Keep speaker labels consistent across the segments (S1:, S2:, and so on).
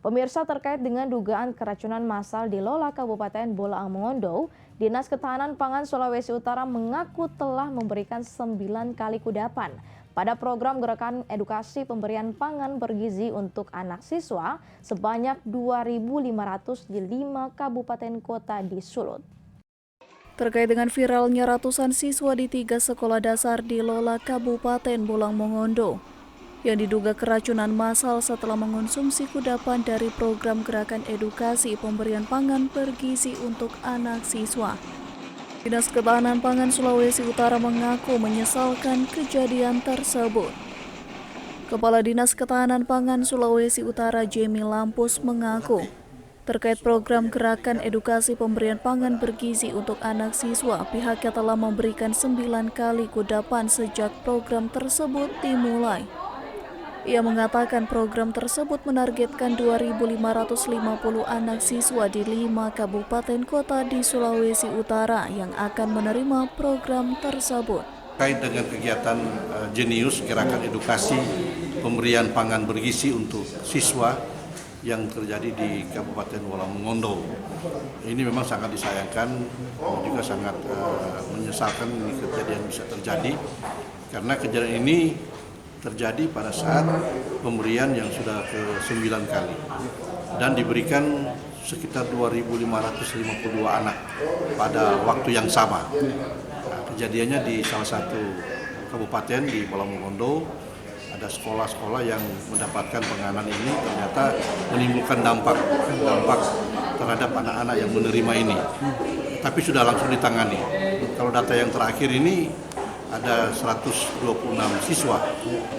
S1: Pemirsa, terkait dengan dugaan keracunan massal di Lola Kabupaten Bolaang Mongondo, Dinas Ketahanan Pangan Sulawesi Utara mengaku telah memberikan 9 kali kudapan pada program gerakan edukasi pemberian pangan bergizi untuk anak siswa sebanyak 2.500 di 5 kabupaten kota di Sulut. Terkait dengan viralnya ratusan siswa di 3 sekolah dasar di Lola Kabupaten Bolaang Mongondo yang diduga keracunan massal setelah mengonsumsi kudapan dari program gerakan edukasi pemberian pangan bergizi untuk anak siswa. Dinas Ketahanan Pangan Sulawesi Utara mengaku menyesalkan kejadian tersebut. Kepala Dinas Ketahanan Pangan Sulawesi Utara Jemi Lampus mengaku terkait program gerakan edukasi pemberian pangan bergizi untuk anak siswa, pihaknya telah memberikan 9 kali kudapan sejak program tersebut dimulai. Ia mengatakan program tersebut menargetkan 2.550 anak siswa di 5 kabupaten kota di Sulawesi Utara yang akan menerima program tersebut.
S2: Terkait dengan kegiatan jenius gerakan edukasi pemberian pangan bergizi untuk siswa yang terjadi di Kabupaten Bolaang Mongondo, ini memang sangat disayangkan dan juga sangat menyesalkan ini kejadian bisa terjadi, karena kejadian ini terjadi pada saat pemberian yang sudah ke-9 kali dan diberikan sekitar 2.552 anak pada waktu yang sama. Nah, kejadiannya di salah satu kabupaten di Bolaang Mongondo, ada sekolah-sekolah yang mendapatkan penganan ini ternyata menimbulkan dampak terhadap anak-anak yang menerima ini, tapi sudah langsung ditangani. Kalau data yang terakhir ini ada 126 siswa,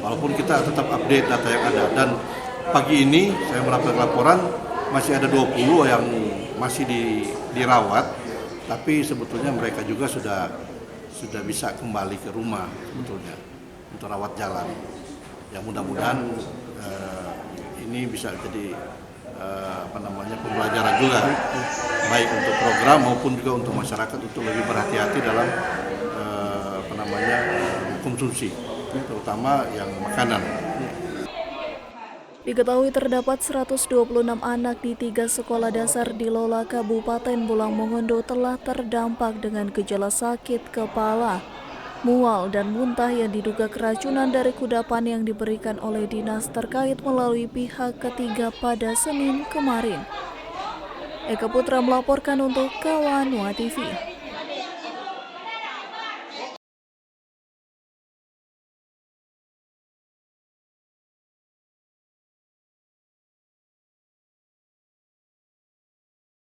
S2: walaupun kita tetap update data yang ada. Dan pagi ini saya mendapatkan laporan masih ada 20 yang masih dirawat, tapi sebetulnya mereka juga sudah bisa kembali ke rumah sebetulnya untuk rawat jalan. Ya mudah-mudahan ini bisa jadi pembelajaran juga, baik untuk program maupun juga untuk masyarakat untuk lebih berhati-hati dalam konsumsi, terutama yang makanan.
S1: Diketahui terdapat 126 anak di 3 sekolah dasar di Lola Kabupaten Bolaang Mongondo telah terdampak dengan gejala sakit kepala, mual, dan muntah yang diduga keracunan dari kudapan yang diberikan oleh dinas terkait melalui pihak ketiga pada Senin kemarin. Eka Putra melaporkan untuk Kawan Nuha TV.